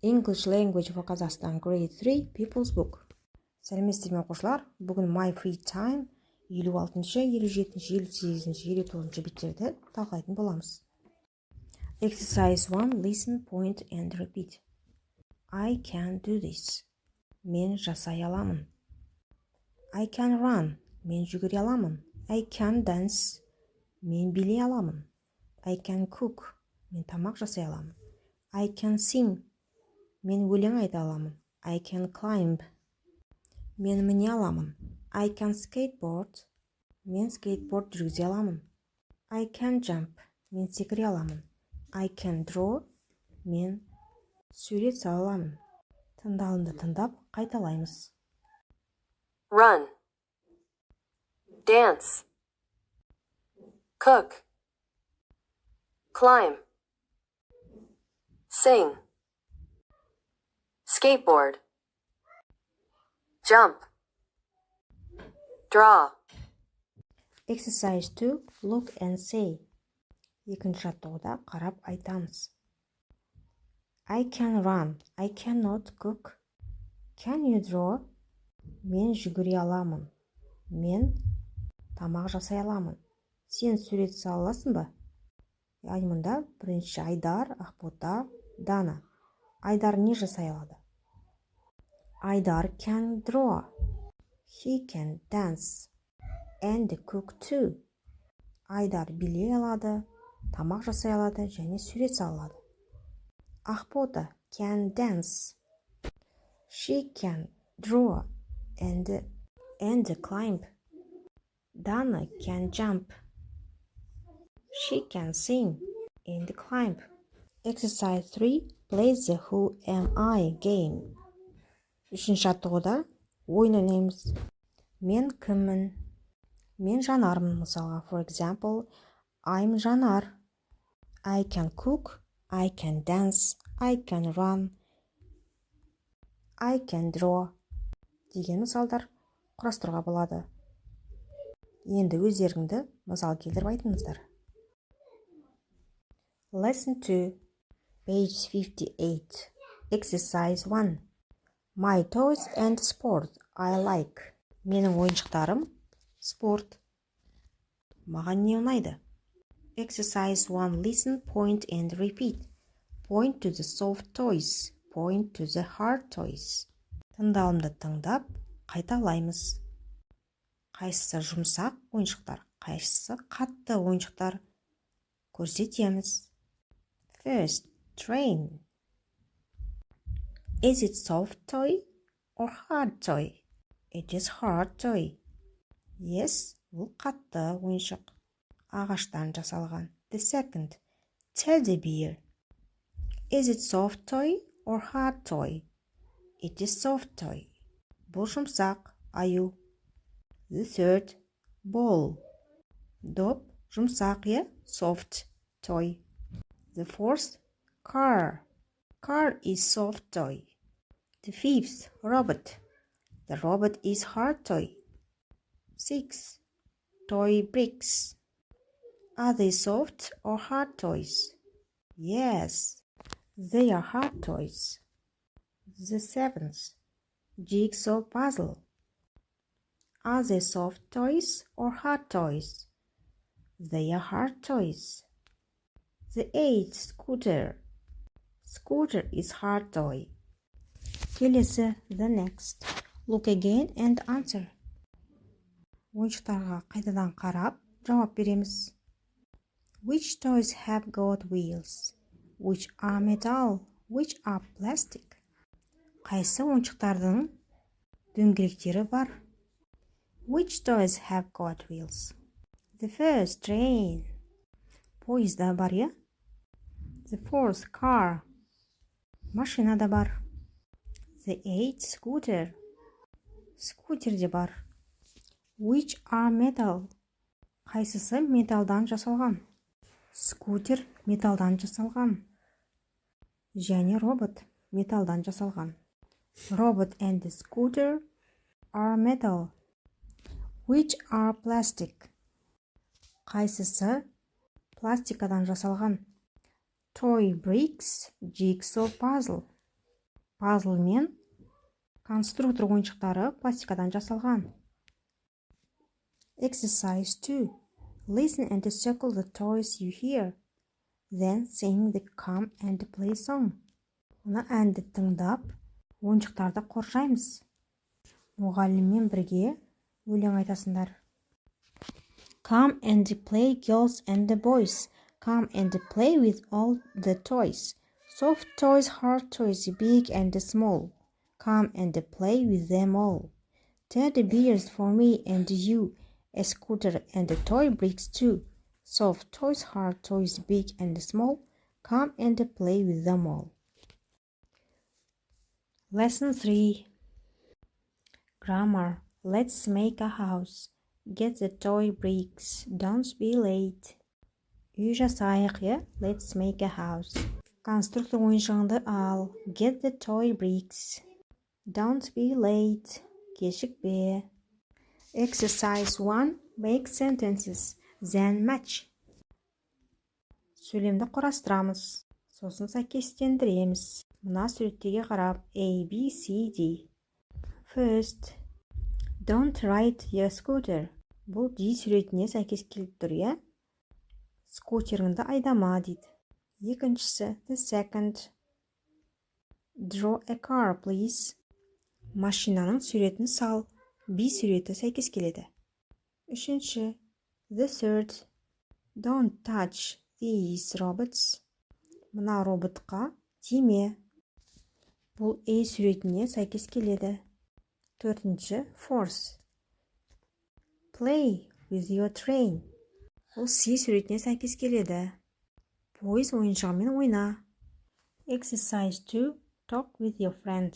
English Language for Kazakhstan Grade 3 People's Book. Сәлеметсіздер ме оқушылар? Бүгін My Free Time 56-шы, 57-шы, 58-шы, 59-шы беттерді талқылайтын боламыз. Exercise 1. Listen, point and repeat. I can do this. Мен жасай аламын. I can run. Мен жүгіре аламын. I can dance. Мен билей аламын. I can cook. Мен тамақ жасай аламын. I can sing. Мен өлең айта аламын. I can climb. Мен міне аламын. I can skateboard. Мен скейтборд жүргізе аламын. I can jump. Мен секіре аламын. I can draw. Мен сурет сала аламын. Тыңдалымды тыңдап қайталаймыз. Run. Dance. Cook. Climb. Sing. Skateboard. Jump. Draw. Exercise 2. Look and say. Екінші жаттығуда қарап айтамыз. I can run. I cannot cook. Can you draw? Мен жүгіре аламын. Мен тамақ жасай аламын. Сен сурет сала аласың ба? Яғни мұнда бірінші Айдар, Ақбота, Дана. Айдар не жасай алады? Айдар can draw. He can dance. And cook too. Айдар билей алады, тамақ жасай алады және сурет сала алады. Ақбота can dance. She can draw and climb. Dana can jump. She can sing and climb. Exercise 3. Play the Who Am I game. Үшінші жаттығуда ойын ойнаймыз. Мен кіммін? Мен Жанармын мысалға. For example, I'm Жанар. I can cook. I can dance. I can run. I can draw. Деген мысалдар құрастыруға болады. Енді өздеріңді мысал келтіріп айтыңыздар. Lesson 2. Page 58. Exercise 1. My toys and sport I like. Менің ойыншықтарым спорт. Маған не ұнайды? Exercise 1. Listen, point and repeat. Point to the soft toys. Point to the hard toys. Тыңдалымды тыңдап, қайталаймыз. Қайсысы жұмсақ ойыншықтар, қайсысы қатты ойыншықтар көрсетеміз. First, train. Is it soft toy or hard toy? It is hard toy. Yes, бұл қатты ойыншық. Ағаштан жасалған. The second, teddy bear. Is it soft toy or hard toy? It is soft toy. Бұл жұмсақ, аю. The third, ball. Доп, жұмсақ, soft toy. The fourth, car. Car is soft toy. The fifth, robot. The robot is hard toy. 6. Toy bricks. Are they soft or hard toys? Yes, they are hard toys. The 7th, jigsaw puzzle. Are they soft toys or hard toys? They are hard toys. The 8th, scooter. Scooter is hard toy. Келесі, the next. Look again and answer. Ойыншықтарға қайтадан қарап, жауап береміз. Which toys have got wheels? Which are metal? Which are plastic? Қайсы ойыншықтардың дөңгелектері бар? Which toys have got wheels? The first, train. Поезда бар, я? The fourth, car. Машинада бар. The eighth, scooter. Скутерде бар. Which are metal? Қайсысы металдан жасалған? Скутер металдан жасалған. Және робот металдан жасалған. Robot and the scooter are metal. Which are plastic? Қайсысы пластикадан жасалған? Toy bricks, jigsaw puzzle. Пазл мен конструктор ойыншықтары пластикадан жасалған. Exercise 2. Listen and circle the toys you hear. Then sing the come and play song. Мына әнді тыңдап, ойыншықтарды қоршаймыз. Мұғаліммен бірге өлең айтасыңдар. Come and play, girls and the boys. Come and play with all the toys. Soft toys, hard toys, big and small. Come and play with them all. Teddy bears for me and you. A scooter and toy bricks too. Soft toys, hard toys, big and small. Come and play with them all. Lesson 3. Grammar. Let's make a house. Get the toy bricks. Don't be late. Үй жасайық, Let's make a house. Конструктор ойыншығыңды ал. Get the toy bricks. Don't be late. Кешікпе. Exercise 1. Make sentences. Then match. Сөйлемді құрастырамыз. Сосын сәйкестендіреміз. Мына суреттеге қарап A, B, C, D. First. Don't ride your scooter. Бұл D суретіне сәйкес келіп тұр, Скутеріңді айдама дейді. Екіншісі. The second. Draw a car, please. Машинаның суретін сал. B суреті сәйкес келеді. Үшінші. The third. Don't touch these robots. Мына роботқа тиме. Бұл A суретіне сәйкес келеді. Төртінші. Fourth. Play with your train. Бұл C суретіне сәйкес келеді. Пойыз ойыншығымен ойна. Exercise 2. Talk with your friend.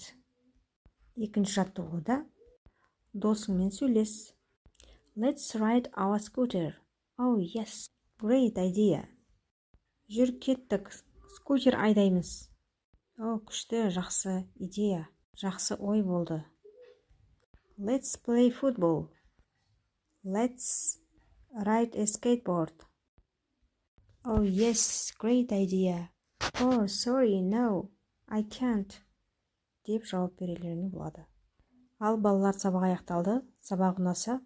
Екінші жаттығуда досыңмен сөйлес. Let's ride our scooter. Oh, yes. Great idea. Жүр кеттік. Скутер айдаймыз. Күшті, жақсы идея. Жақсы ой болды. Let's play football. Let's ride a skateboard. Oh, yes. Great idea. Oh, sorry, no. I can't. Деп жауап берулеріне болады. Ал балалар, сабақ аяқталды. Сабақ ұнаса,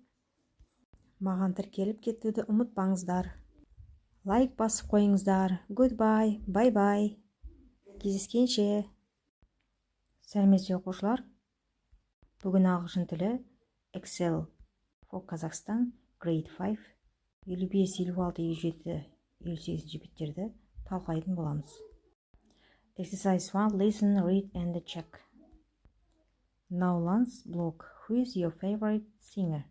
маған тіркеліп кетуді ұмытпаңыздар. Лайк басып қойыңыздар. Goodbye, bye-bye. Кездескенше. Сәлеметсіз оқушылар. Бүгін ағылшын тілі Excel for Kazakhstan Grade 5 55, 56, 57, 58 беттерді талқылайтын боламыз. Exercise 1. Listen, read and check. Naulan's blog. Who is your favorite singer?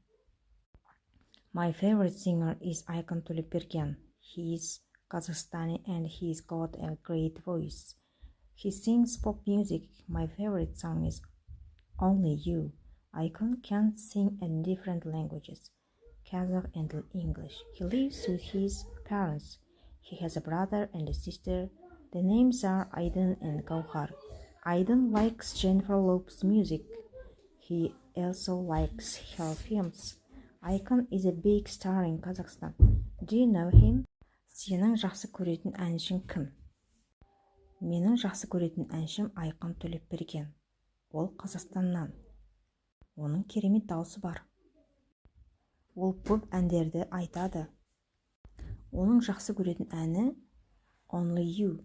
My favorite singer is Aykan Tulipbergen. He is Kazakhstani and he's got a great voice. He sings pop music. My favorite song is Only You. Aykan can sing in different languages, Kazakh and English. He lives with his parents. He has a brother and a sister. The names are Aydin and Gauhar. Aydin likes Jennifer Lopez music. He also likes her films. Aykan is a big star in Kazakhstan. Do you know him? Сенің жақсы көретін әншің кім? Менің жақсы көретін әншім Aykan Төлепберген. Ол Қазақстаннан. Оның керемет дауысы бар. Ол көп әндерді айтады. Оның жақсы көретін әні Only You.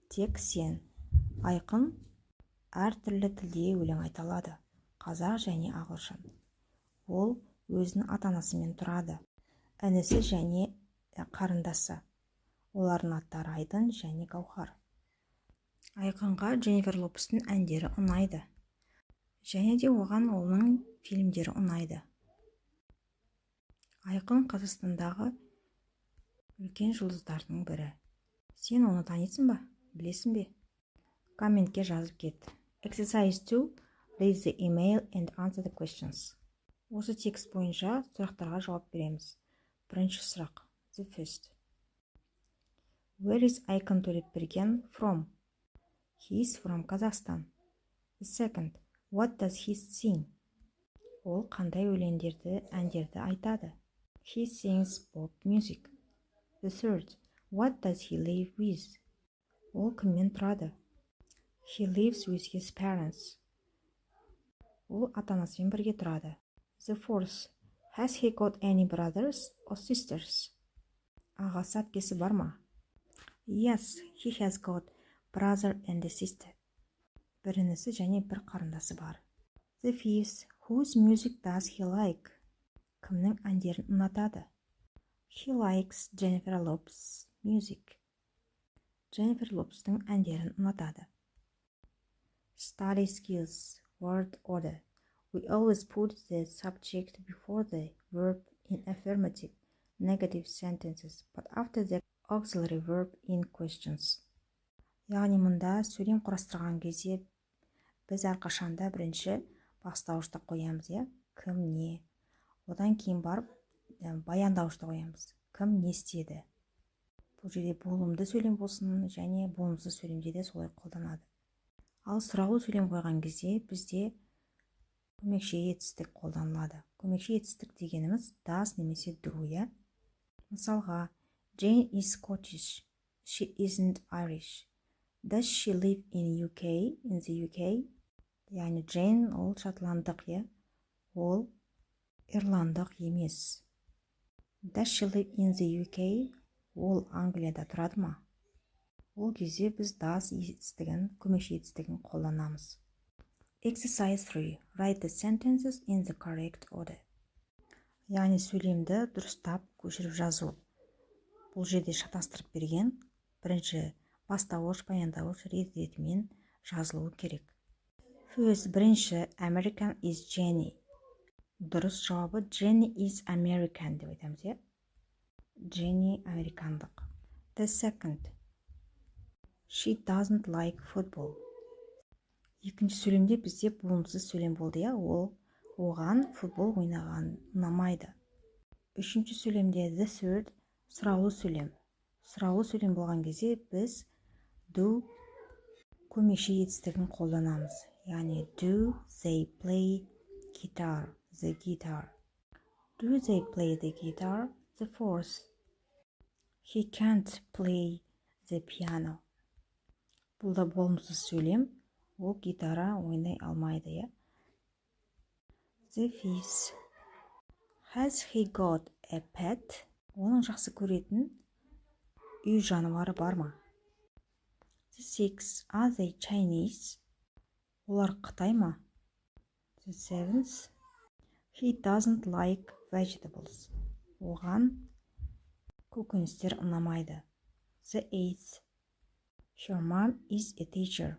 Тек сен. Aykan әртүрлі тілде өлең айта алады. Қазақ және ағылшын. Ол өзінің ата-анасымен тұрады. Інісі және қарындасы. Олардың аттары Aydin және Gauhar. Aykanға Jennifer Lopez'тің әндері ұнайды. Және де оған оның фильмдері ұнайды. Aykan Қазақстандағы үлкен жұлдыздардың бірі. Сен оны танисың ба? Білесің бе? Комментке жазып кет. Exercise 2. Read the email and answer the questions. Осы текст бойынша сұрақтарға жауап береміз. Бірінші сұрақ. The first. Where is Aykan Төлепберген from? He is from Kazakhstan. The second. What does he sing? Ол қандай өлеңдерді, әндерді айтады? He sings pop music. The third. What does he live with? Ол кіммен тұрады? He lives with his parents. Ол ата-анасымен бірге тұрады. The fourth. Has he got any brothers or sisters? Ағасы әпкесі бар ма? Yes, he has got brother and a sister. Бір інісі және бір қарындасы бар. The fifth. Whose music does he like? Кімнің әндерін ұнатады? He likes Jennifer Lopez's music. Jennifer Lopez'тың әндерін ұнатады. Study skills. Word order. We always put the subject before the verb in affirmative, negative sentences, but after the auxiliary verb in questions. Яғни мұнда сөйлем құрастырған кезде біз әрқашанда бірінші бастауышты қоямыз, кім не. Одан кейін барып баяндауышты қоямыз. Кім не істеді. Бұл жерде болымды сөйлем болсын және болымсыз сөйлемде де солай қолданады. Ал сұраулы сөйлем қойған кезде бізде көмекші етістік қолданылады. Көмекші етістік дегеніміз does немесе do. Мысалға, Jane is Scottish. She isn't Irish. Does she live in the UK? Яғни Jane ол шотландық, ол ирландық емес. Does she live in the UK? Ол Англияда тұрады ма? Ол кезде біз does етістігін, көмекші етістігін қолданамыз. Exercise 3. Write the sentences in the correct order. Яғни сөйлемді дұрыстап көшіріп жазу. Бұл жерде шатастырып берген. Бірінші бастауыш, баяндауыш ретімен жазылуы керек. First, бірінші American is Jenny. Дұрыс жауабы Jenny is American деп айтамыз, Jenny американдық. The second. She doesn't like football. Екінші сөйлемде бізде болымсыз сөйлем болды, ол оған футбол ойнаған ұнамайды. Үшінші сөйлемде the third сұраулы сөйлем. Сұраулы сөйлем болған кезде біз do көмекші етістігін қолданамыз. Яғни do they play the guitar. Do they play the guitar? The fourth. He can't play the piano. Бұл да болымсыз сөйлем. Ол гитара ойнай алмайды, The fifth. Has he got a pet? Оның жақсы көретін үй жануары бар ма? The sixth. Are they Chinese? Олар Қытай ма? The seventh. He doesn't like vegetables. Оған көкөністер ұнамайды. The eighth. Her mom is a teacher.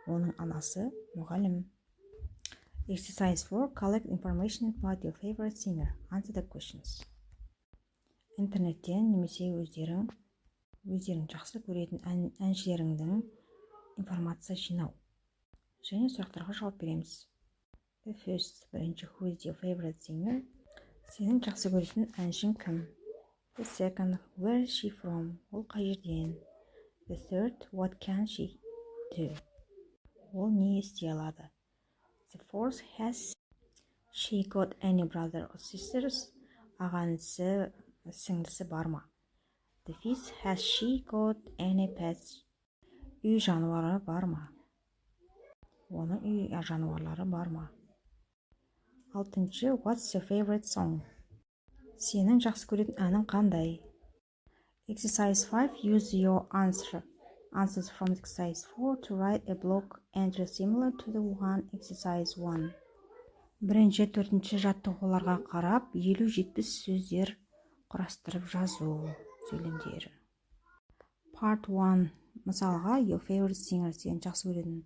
Оның анасы мұғалім. Exercise 4. Collect information about your favorite singer. Answer the questions. Интернеттен немесе өздерің жақсы көретін әншілеріңдің информация жинау. Және сұрақтарға жауап береміз. The first. Бірінші, who is your favorite singer? Сенің жақсы көретін әншің кім? The second. Where is she from? Ол қай жерден? The third. What can she do? Ол не істей алады? The fourth. Has she got any brother or sisters? Ағасы, сіңлісі бар ма? The fifth. Has she got any pets? Үй жануары бар ма? Оның үй жануарлары бар ма? Алтыншы. What's your favorite song? Сенің жақсы көретін әнің қандай? Exercise 5. Use your answers from exercise 4 to write a blog entry similar to the one exercise 1. Бірінші, төртінші жаттығуларға қарап 50-70 сөздер құрастырып жазу сөйлемдері. Part 1. Мысалға, your favorite singer, сен жақсы көретін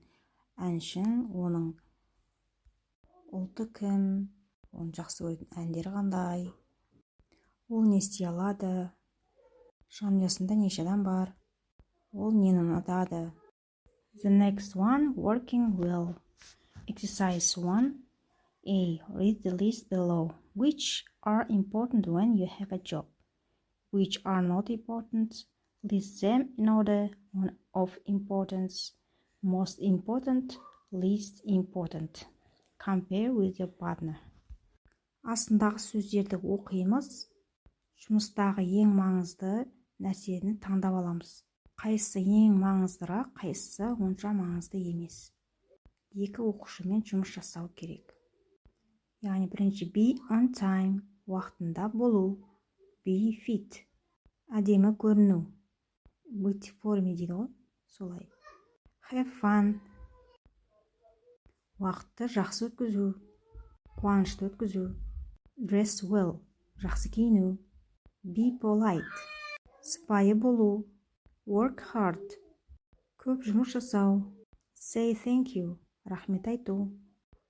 әншің, оның ұлты кім, оның жақсы көретін әндері қандай, ол не істей алады, жанұясында неше адам бар, ол нені ұнатады. The next one, working well. Exercise 1. A. Read the list below. Which are important when you have a job? Which are not important? List them in order of importance. Most important, least important. Compare with your partner. Астындағы сөздерді оқимыз. Жұмыстағы ең маңызды нәрсені таңдап аламыз. Қайсысы ең маңыздырақ, қайсысы онша маңызды емес. Екі оқушымен жұмыс жасау керек. Яғни бірінші be on time, уақытында болу. Be fit, әдемі көріну. Быть в форме дейді ғой, солай. Have fun, уақытты жақсы өткізу, қуанышты өткізу. Dress well, жақсы киіну. Be polite, сыпайы болу. Work hard, көп жұмыс жасау. Say thank you, рахмет айту.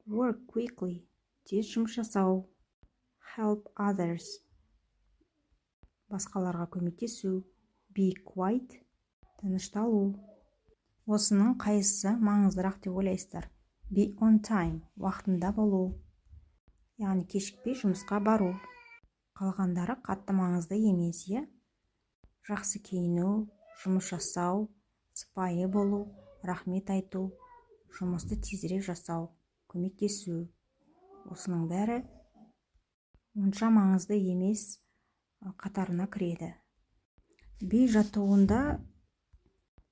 Work quickly, тез жұмыс жасау. Help others, басқаларға көмектесу. Be quiet, тынышталу. Осының қайсысы маңыздырақ деп ойлайсыздар? Be on time, уақытында болу. Яғни кешікпей жұмысқа бару. Қалғандары қатты маңызды емес, е? Жақсы киіну, жұмыс жасау, сыпайы болу, рахмет айту, жұмысты тезірек жасау, көмектесу. Осының бәрі онша маңызды емес қатарына кіреді. Be жаттығуында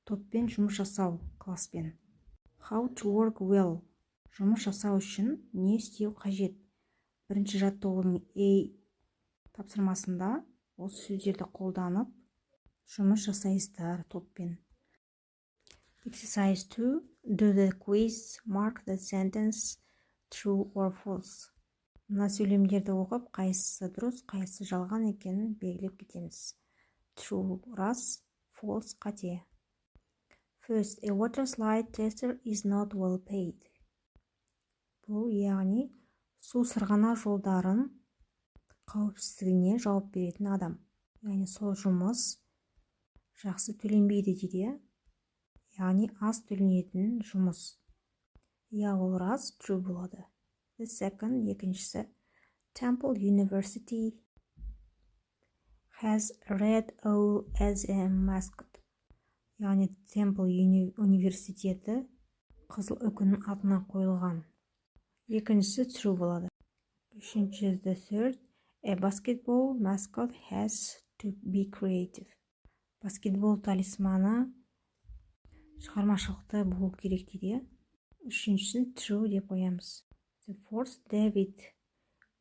топпен жұмыс жасау, класспен. How to work well, жұмыс жасау үшін не істеу қажет? Бірінші жаттығудың A тапсырмасында осы сөздерді қолданып жұмыс жасайсыздар топпен. Exercise 2. Do the quiz, mark the sentence true or false. Мына сөйлемдерді оқып, қайсысы дұрыс, қайсысы жалған екенін белгілеп кетеміз. True рас, false қате. First, a water slide tester is not well paid. Бұл яғни су сырғана жолдарын қауіпсіздігіне жауап беретін адам. Яғни сол жұмыс жақсы төленбейді дейді. Яғни аз төленетін жұмыс. Я, ол рас, true болады. The second, екіншісі. Temple University has red owl as a mascot. Яғни Temple университеті қызыл үкінің атына қойылған. Екіншісі true болады. Үшінші, the third, a basketball mascot has to be creative. Баскетбол талисманы шығармашылықты болу керек дейді. Үшіншісін true деп қоямыз. The fourth, David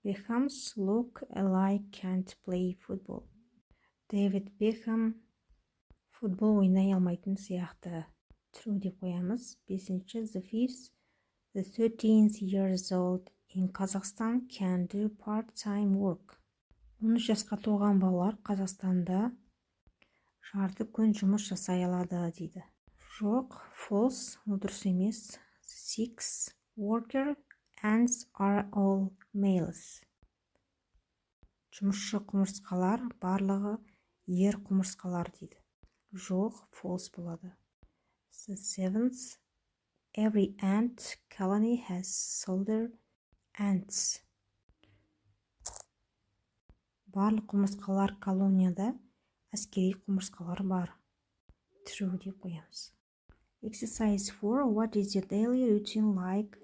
Beckham's look alike can't play football. David Beckham футбол ойнай алмайтын сияқты. True деп қоямыз. Бесінші, the fifth, the 13 years old in Kazakhstan can do part-time work. 13 жасқа толған балалар Қазақстанда жарты күн жұмыс жасай алады дейді. Жоқ, false, дұрыс емес. Six, worker ants are all males. Жұмысшы құмырсқалар барлығы ер құмырсқалар дейді. Жоқ, false болады. The seventh, every ant colony has soldier ants. Барлық құмырсқалар колонияда әскери құмырсқалар бар. True деп қоямыз. Exercise 4. What is your daily routine like?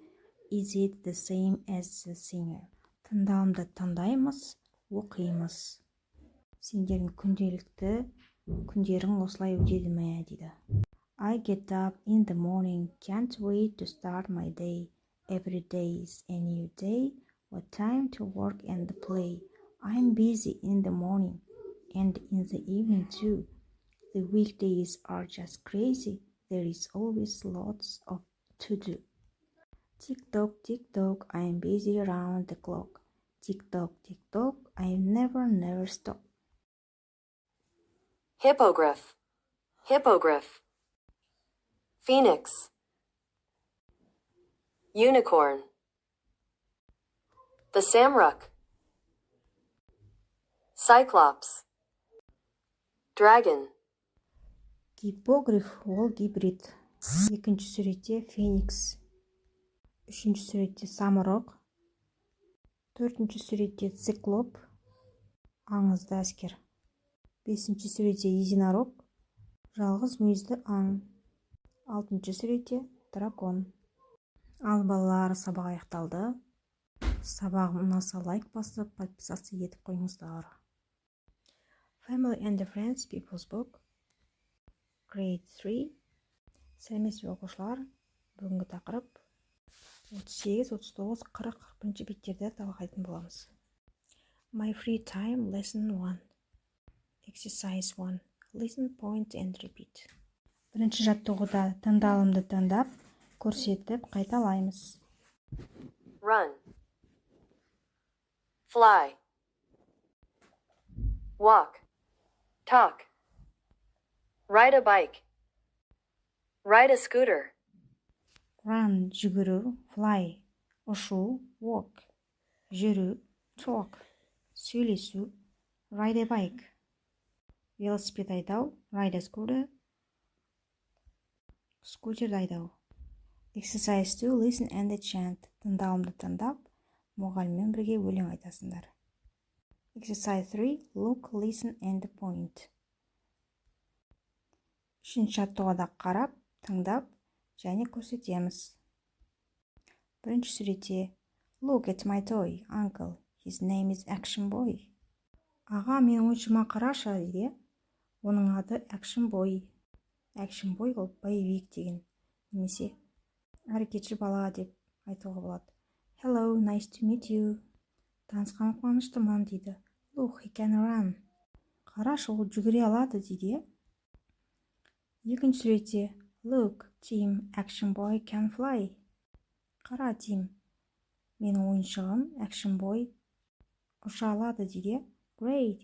Is it the same as the singer? Тыңдалымды тыңдаймыз, оқимыз. Сендердің күндерің осылай өтеді ме дейді. I get up in the morning, can't wait to start my day. Every day is a new day, what time to work and play. I'm busy in the morning and in the evening too. The weekdays are just crazy. There is always lots of to do. Tick-tock, tick-tock, I'm busy around the clock. Tick-tock, tick-tock, I never stop. Hippogriff. Hippogriff. Phoenix. Unicorn. The Samrock. Cyclops. Dragon. Гиппогриф ол гибрид. Екінші суретте феникс. Үшінші суретте самұрық. Төртінші суретте циклоп. Аңызды әскер. Бесінші суретте единорог. Жалғыз мүйізді аң. Алтыншы суретте дракон. Ал балалар, сабақ аяқталды. Сабағым ұнаса лайк басып, подписаться етіп қойыңыздар. Family and Friends People's Book. Grade 3. Сәлеметсіз бе оқушылар? Бүгінгі тақырып 38, 39, 40, 40 беттерді талқылайтын боламыз. My free time lesson 1. Exercise 1. Listen, point and repeat. Бірінші жаттығуда тыңдалымды тыңдап, көрсетіп қайталаймыз. Run. Fly. Walk. Talk. Ride a bike. Ride a scooter. Run, жүгіру, fly, ұшу, walk, жүру, talk, сөйлесу, ride a bike, велосипед айдау, ride a scooter, скутерді айдау. Exercise 2, listen and chant. Тыңдалымды тыңдап, мұғаліммен бірге өлең айтасыңдар. Exercise 3, look, listen and point. Үшінші жаттығуда қарап, тыңдап, және көрсетеміз. Бірінші суретте Look at my toy, uncle. His name is Action Boy. Аға, менің ойыншығыма қарашы дейді. Оның аты Action Boy. Action Boy ол боевик деген. Немесе әрекетші бала деп айтуға болады. Hello, nice to meet you. Танысқан қуаныштымын дейді. Look, he can run. Қарашы, ол жүгіре алады дейді. Екінші суретте Look, Tim, Action Boy can fly. Қара, Тим, менің ойыншығым Action Boy ұша алады дейді. Great.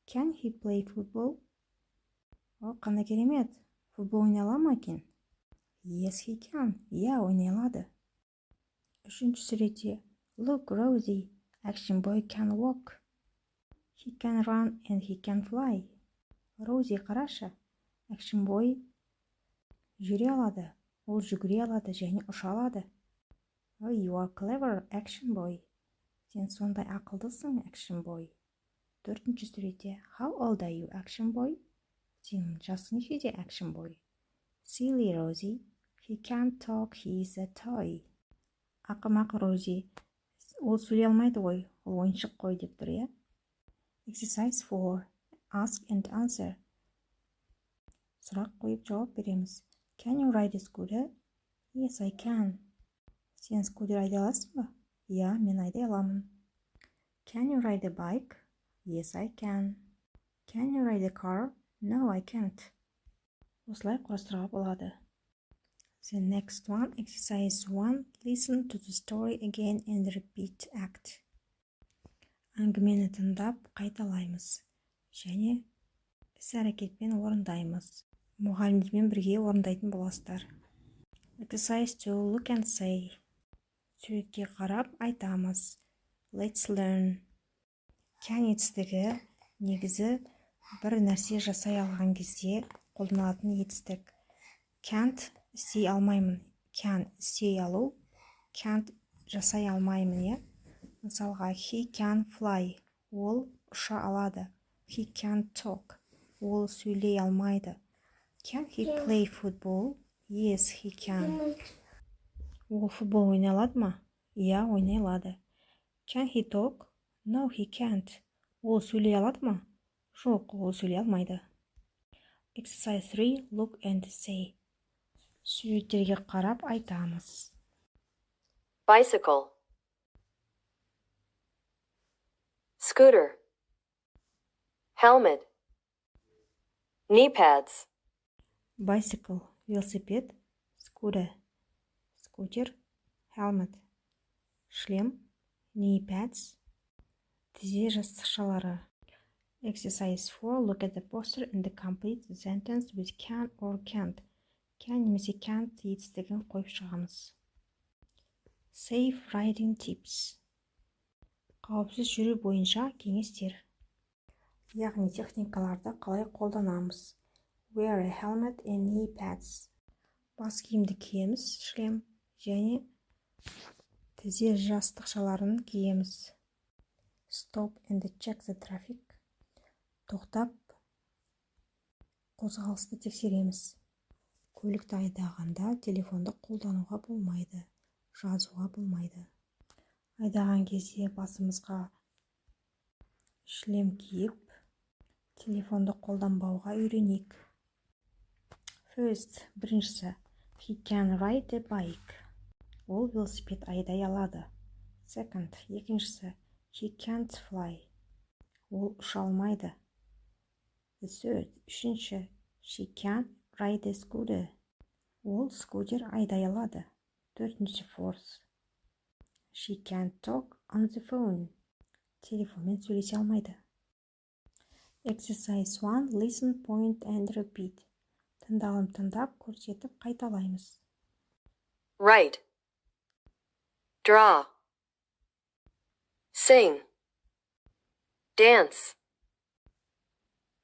Can he play football? О, қандай керемет. Футбол ойнай ала ма екен? Yes, he can. Иә, ойнай алады. Үшінші суретте Look, Rosie, Action Boy can walk. He can run and he can fly. Рози, қарашы, Action Boy жүре алады, ол жүгіре алады және ұша алады. Oh, you are clever, Action Boy. Сен сондай ақылдысың, Action Boy. Төртінші суретте How old are you, Action Boy? Сен жасың нешеде, Action Boy? Silly Rosie, he can't talk, he is a toy. Ақымақ Рози, ол сөйлей алмайды ғой, ол ойыншық қой деп тұр, иә? Exercise 4. Ask and answer. Сұрақ қойып жауап береміз. Can you ride a scooter? Yes, I can. Сен скутер айдай аласың ба? Иә, мен айдай аламын. Can you ride a bike? Yes, I can. Can you ride a car? No, I can't. Осылай құрастыруға болады. The next one, exercise 1. Listen to the story again and repeat act. Әңгімені тыңдап қайталаймыз. Және іс-әрекетпен орындаймыз. Мұғалімдермен бірге орындайтын боласыздар. Exercise 2. Look and say. Суретке қарап айтамыз. Let's learn. Can етістігі негізі бір нәрсе жасай алған кезде қолданылатын етістік. Can't істей алмаймын. Can істей алу. Can't жасай алмаймын, е? Мысалға, he can fly. Ол ұша алады. He can't talk. Ол сөйлей алмайды. Can he play football? Yes, he can. Ол футбол ойнай алады ма? Иә, ойнай алады. Can he talk? No, he can't. Ол сөйлей алады ма? Жоқ, ол сөйлей алмайды. Exercise 3. Look and say. Суреттерге қарап айтамыз. Bicycle. Scooter. Helmet. Knee pads. Bicycle, велосипед, scooter, скутер, helmet, шлем, knee pads, тізе жастықшалары. Exercise 4. Look at the poster and complete the sentence with can or can't. Can немесе can't етістігін қойып шығамыз. Safe riding tips. Қауіпсіз жүру бойынша кеңестер. Яғни техникаларды қалай қолданамыз. Wear a helmet and knee pads. Бас киімді киеміз, шлем, және тізе жастықшаларын киеміз. Stop and check the traffic. Тоқтап, қозғалысты тексереміз. Көлікті айдағанда телефонды қолдануға болмайды, жазуға болмайды. Айдаған кезде басымызға шлем киіп, телефонды қолданбауға үйренейік. First, біріншісі. He can ride a bike. Ол велосипед айдай алады. Second, екіншісі. He can't fly. Ол ұша алмайды. The third, үшінші. She can ride a scooter. Ол скутер айдай алады. Төртінші, fourth. She can't talk on the phone. Телефонмен сөйлесе алмайды. Exercise 1. Listen, point and repeat. Тыңдалым тыңдап, көрсетіп қайталаймыз. Write. Draw. Sing. Dance.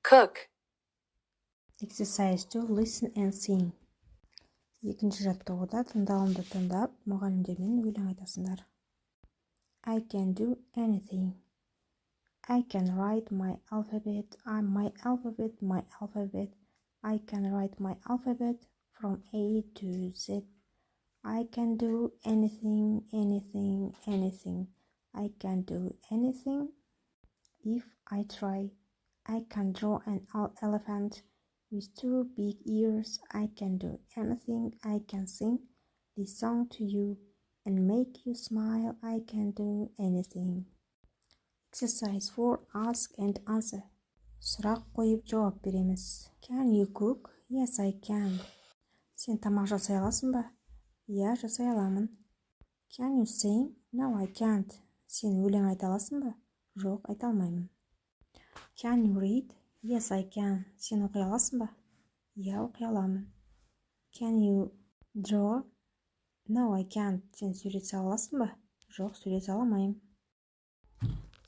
Cook. Exercise 2. Listen and sing. Екінші жаттығуда тыңдалымды тыңдап, мұғалімдермен өлең айтасыңдар. I can do anything. I can write my alphabet. My alphabet. I can write my alphabet from A to Z. I can do anything. I can do anything if I try. I can draw an elephant with two big ears. I can do anything. I can sing this song to you and make you smile. I can do anything. Exercise 4. Ask and answer. Сұрақ қойып жауап береміз. Can you cook? Yes, I can. Сен тамақ жасай аласың ба? Иә, жасай аламын. Can you sing? No, I can't. Сен өлең айта аласың ба? Жоқ, айта алмаймын. Can you read? Yes, I can. Сен оқи аласың ба? Иә, оқи аламын. Can you draw? No, I can't. Сен сурет сала аласың ба? Жоқ, сурет сала алмаймын.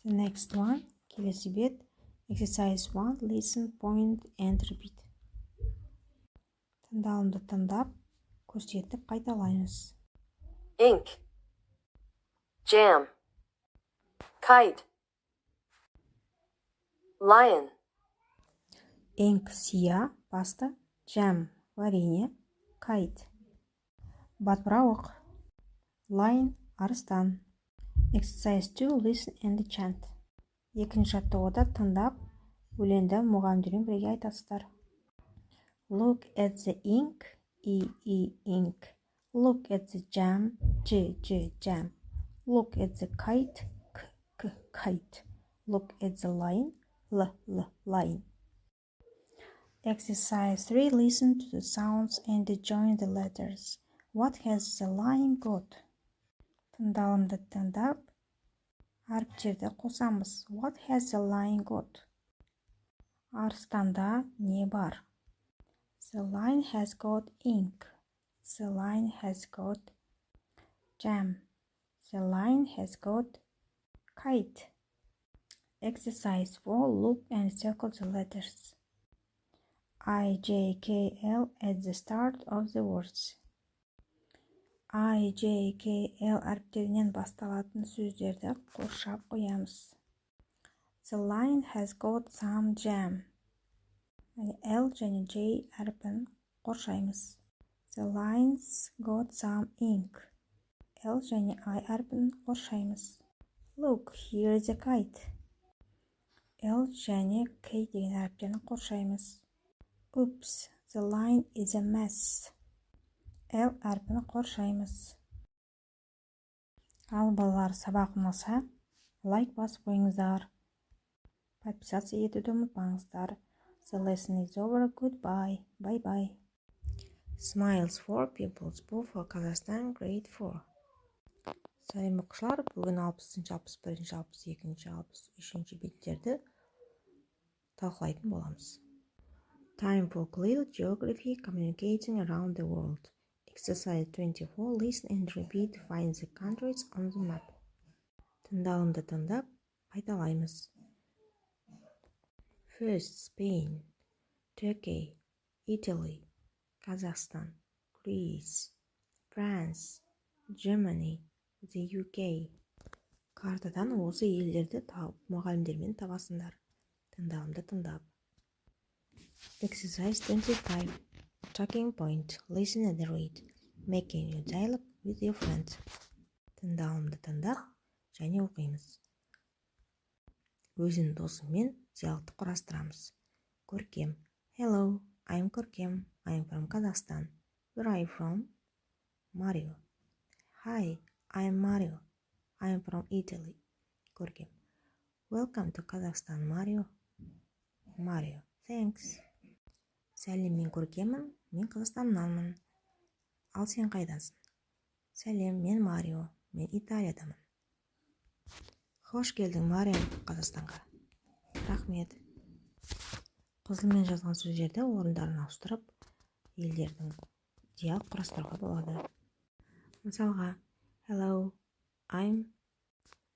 The next one. Келесі бет. Exercise 1. Listen, point and repeat. Тыңдалымды тыңдап, көрсетіп қайталаймыз. Ink. Jam. Kite. Lion. Ink, сия, паста, jam, варенье, kite. Батпырауық. Lion, арыстан. Exercise 2. Listen and chant. Екінші жаттығуда тыңдап, өлеңді мұғалімдермен бірге айтасыздар. Look at the ink, ink. Look at the jam, jam. Look at the kite, kite. Look at the lion, lion. Exercise 3. Listen to the sounds and join the letters. What has the lion got? Тыңдалымды тыңдап, әріптерді қосамыз. What has the lion got? Арыстанда не бар? The lion has got ink. The lion has got jam. The lion has got kite. Exercise 4. Look and circle the letters I, J, K, L at the start of the words. I, J, K, L әріптерінен басталатын сөздерді қоршап қоямыз. The lion has got some jam. L және J әріпін қоршаймыз. The lion's got some ink. L және I әріпін қоршаймыз. Look, here is a kite. L және K деген әріптерін қоршаймыз. Oops, the lion is a mess. L әрпін қоршаймыз. Ал балалар, сабақ ұнаса, лайк басып қойыңыздар. Подписаться етуді ұмытпаңыздар. The lesson is over. Goodbye. Bye-bye. Smiles for Pupils. Бұл for Қазақстан Grade 4. Сәлем оқушылар, бүгін 60-шы, 61-шы, 62-шы, 63-шы беттерді талқылайтын боламыз. Time for Little Geography Communicating Around the World. Exercise 24. Listen and repeat. Find the countries on the map. Тыңдалымды тыңдап, қайталаймыз. First, Spain, Turkey, Italy, Kazakhstan, Greece, France, Germany, the UK. Картадан осы елдерді тауып, мұғалімдермен табасыңдар. Тыңдалымды тыңдап. Exercise 25. Talking point. Listen and read. Making your dialogue with your friends. Тыңдалымды тыңдап және оқимыз. Өзін досыңмен диалогты құрастырамыз. Көркем. Hello, I'm Көркем. I'm from Kazakhstan. Where are you from? Mario. Hi, I'm Mario. I'm from Italy. Көркем. Welcome to Kazakhstan, Mario. Mario. Thanks. Сәлем, мен Көркеммін. Мен Қазақстаннанмын. Ал сен қайдасың? Сәлем, мен Марио. Мен Италиядамын. Хош келдің, Марио, Қазақстанға. Рахмет. Қызылмен жазған сөздерді орындарын ауыстырып, елдердің диалог құрастыруға болады. Мысалға, Hello, I'm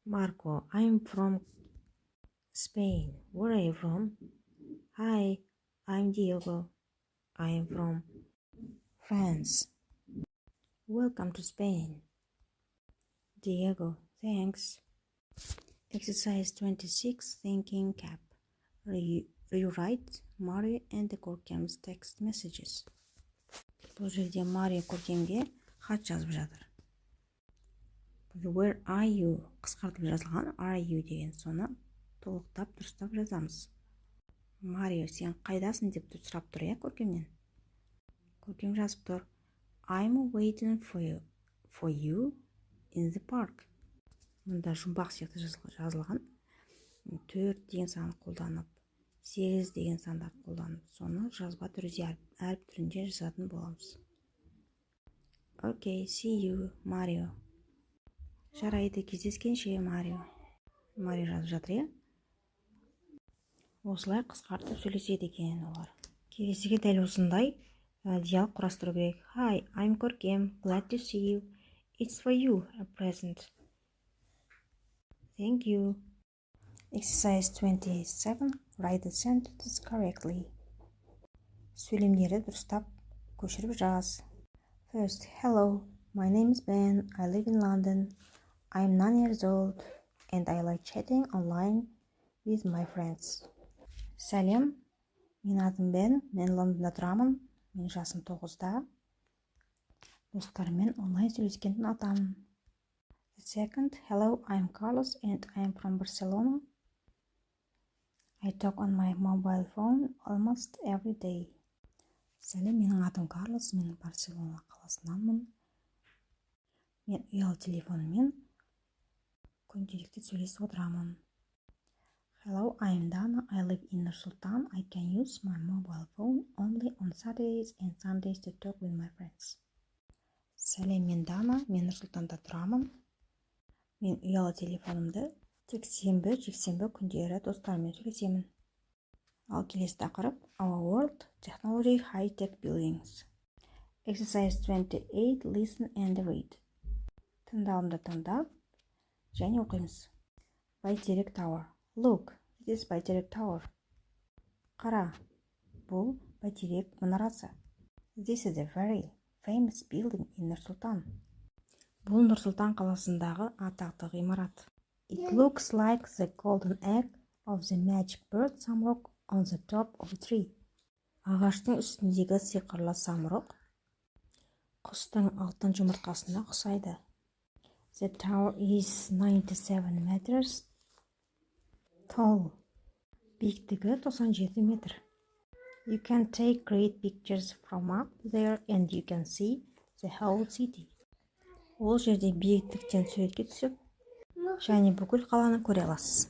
Marco. I'm from Spain. Where are you from? Hi, I'm Diego. I'm from France. Welcome to Spain. Diego, thanks. Exercise 26, Thinking Cap. Rewrite Mario and Көркем's text messages. Бұл жерде Марио Көркемге хат жазып жатыр. Where are you? Қысқартып жазылған are you деген соны толықтап дұрыстап жазамыз. Марио, сен қайдасың деп сұрап тұр, Көркемнен. Көркем жазып тұр. I'm waiting for you in the park. Мұнда жұмбақ сияқты жазылған. 4 деген санды қолданып, 8 деген сандарды қолданып, соны жазба түрінде әріп түрінде жазатын боламыз. Okay, see you, Mario. Жарайды, кездескенше, Марио. Марио жазып жатыр, Осылай қысқартып сөйлеседі екен олар. Келесіге дәл осындай диалог құрастыру керек. Hi, I'm Көркем. Glad to see you. It's for you, a present. Thank you. Exercise 27. Write the sentences correctly. Сөйлемдерді дұрыстап көшіріп жаз. First, hello. My name is Ben. I live in London. I'm 9 years old and I like chatting online with my friends. Сәлем, мен атым Бен, мен Лондонда тұрамын, мен жасым 9-да. Достарыммен онлайн сөйлескенді ұнатамын. Second, hello, I'm Carlos and I'm from Barcelona. I talk on my mobile phone almost every day. Сәлем, менің атым Карлос, мен Барселона қаласынанмын. Мен ұялы телефоныммен күнделікті сөйлесіп отырамын. Hello, I'm Dana. I live in Nur-Sultan. I can use my mobile phone only on Saturdays and Sundays to talk with my friends. Сәлем, мен Дана. Мен Нұр-Сұлтанда тұрамын. Мен ұялы телефонымды тек сенбі, жексенбі күндері достарыммен сөйлесемін. Ал келесі тақырып Our World, Technology, High-Tech Buildings. Exercise 28, Listen and Read. Тыңдалымды тыңдап және оқимыз. Бәйтерек Tower. Look, this is Бәйтерек Tower. Қара, бұл Бәйтерек мұнарасы. This is a very famous building in Nur-Sultan. Бұл Нұр-Сұлтан қаласындағы атақты ғимарат. It looks like the golden egg of the magic bird самұрық on the top of a tree. Ағаштың үстіндегі сиқырлы самұрық құстың алтын жұмыртқасына ұқсайды. The tower is 97 meters tall. Биіктігі 97 метр. You can take great pictures from up there and you can see the whole city. Ол жерде биіктіктен суретке түсіп, және бүкіл қаланы көре аласыз.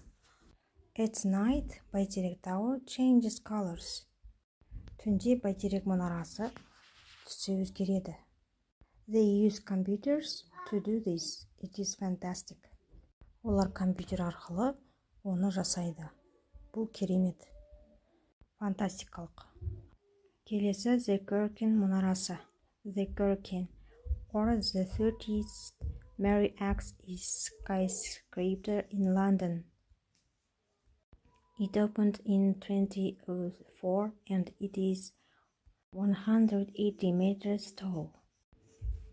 At night, Бәйтерек Tower changes colors. Түнде Бәйтерек мұнарасы түсі өзгереді. They use computers to do this. It is fantastic. Олар компьютер арқылы оны жасайды. Бұл керемет. Фантастикалық. Келесі The Gherkin мұнарасы. The Gherkin, or the 30th Mary X is skyscraper in London. It opened in 2004 and it is 180 meters tall.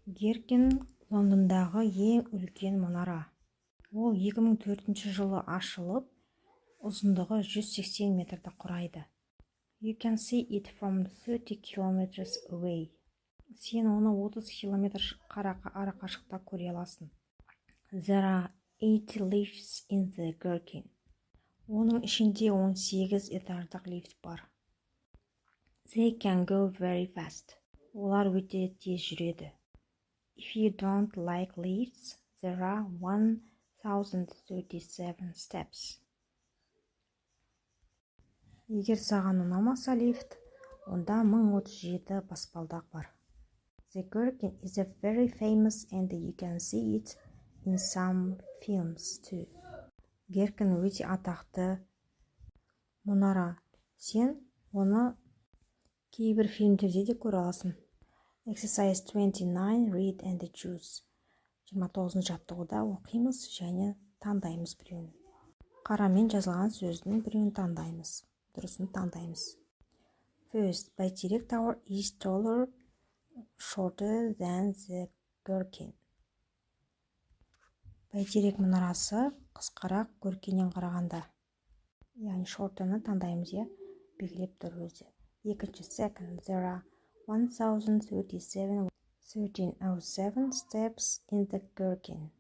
Геркин Лондондағы ең үлкен мұнара. Ол 2004 жылы ашылып, ұзындығы 180 метрді құрайды. You can see it from 30 kilometers away. Сен оны 30 километр ары қашықта көре аласың. There are 80 lifts in the Gherkin. Оның ішінде 18 этаждық лифт бар. They can go very fast. Олар өте тез жүреді. If you don't like lifts, there are 1037 steps. Егер саған ұнамаса лифт, онда 1037 баспалдақ бар. The Gherkin is a very famous and you can see it in some films too. Геркин өте атақты мұнара. Сен оны кейбір фильмдерде де көре аласың. Exercise 29, read and choose. 29 жаттығуда оқимыз және таңдаймыз біреуін. Қарамен жазылған сөздің біреуін таңдаймыз. Дұрысын таңдаймыз. First, Бәйтерек Tower is taller, shorter than the Gherkin. Бәйтерек мұнарасы қысқарақ Гherkinнен қарағанда. Яғни shorter'ны таңдаймыз, белгілеп тұр өзі. Екінші, second, there are 1307 steps in the Gherkin.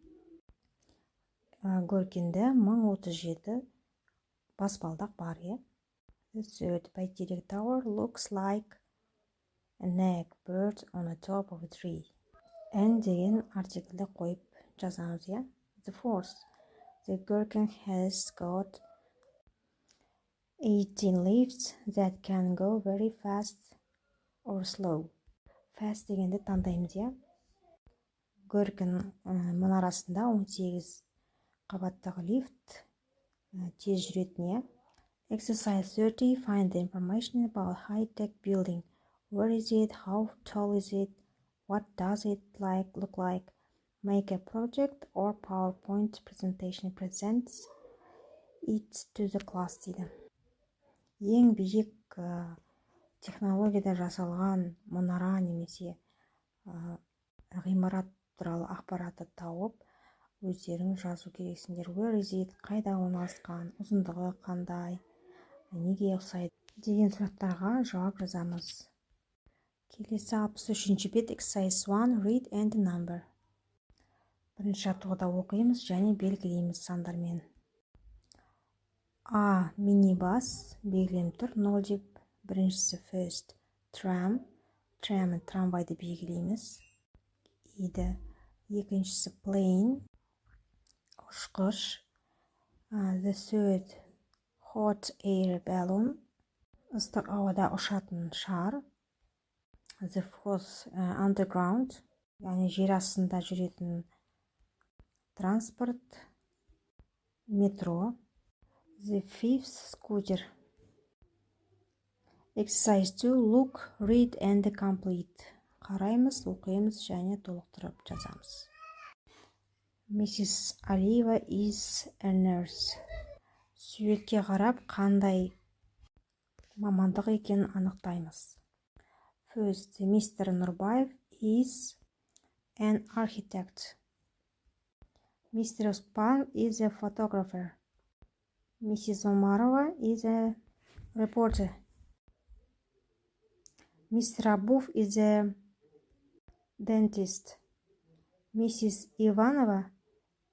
Gherkin'де 1037 баспалдақ бар, The third, Бәйтерек Tower looks like an egg bird on the top of a tree. And деген артиклді қойып жазамыз, The fourth, the Gherkin has got 18 lifts that can go very fast or slow. Fast дегенді таңдаймыз, Gherkin мұнарасында 18 қабаттағы лифт тез жүретін, Exercise 30, find the information about high-tech building. Where is it? How tall is it? What does it look like? Make a project or PowerPoint presentation presents it to the class дейді. Ең биік технологияда жасалған мұнара немесе ғимарат туралы ақпаратты тауып, өздерің жазу керексіңдер. Where is it? Қайда орналасқан? Ұзындығы қандай? Неге ұқсайды? Деген сұрақтарға жауап жазамыз. Келесі 63-ші бет, Exercise 1, read and number. Бірінші жаттығуда оқимыз және белгілейміз сандармен. A. Минибас белгіленіп тұр, 0 деп. Біріншісі first, tram, трамвайды белгілейміз. Еді. Екіншісі plane, ұшқыш. The third, hot air balloon, ыстық ауада ұшатын шар. The fourth, underground, яғни жер астында жүретін транспорт, метро. The fifth, scooter. Exercise 2, look, read and complete. Қараймыз, оқимыз және толықтырып жазамыз. Mrs. Aliva is a nurse. Суретке қарап, қандай мамандық екенін анықтаймыз. First, Mr. Нұрбаев is an architect. Mr. Оспан is a photographer. Mrs. Омарова is a reporter. Mr. Абув is a dentist. Mrs. Иванова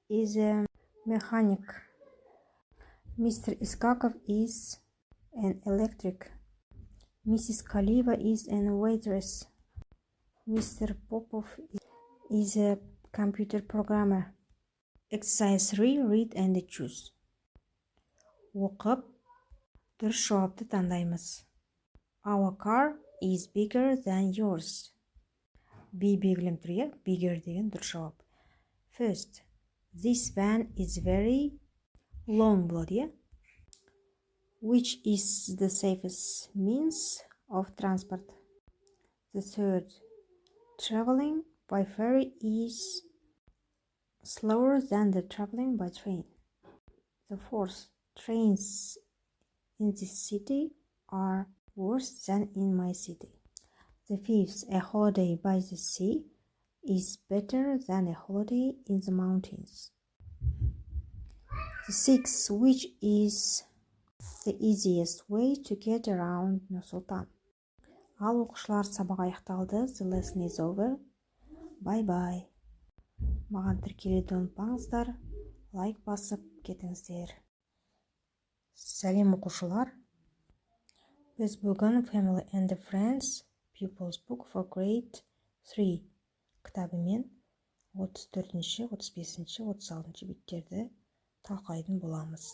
is a mechanic. Mr. Искаков is an electric. Mrs. Kaliva is a waitress. Mr. Popov is a computer programmer. Exercise 3, read and choose. Оқып, дұрыс жауапты таңдаймыз. Our car is bigger than yours. B белгіленіп тұр, bigger деген дұрыс жауап. First, this van is very long болады, Which is the safest means of transport? The third, traveling by ferry is slower than the traveling by train. The fourth, trains in this city are worse than in my city. The fifth, a holiday by the sea is better than a holiday in the mountains. The sixth, which is the easiest way to get around Нұр-Сұлтан. Ал оқушылар, сабақ аяқталды. The lesson is over. Bye-bye. Маған тіркелуді ұмытпаңыздар. Лайк басып кетіңіздер. Сәлем оқушылар. Біз бүгін Family and Friends Pupils Book for Grade 3 кітабымен 34-ші, 35-ші, 36-ші беттерді талқылайтын боламыз.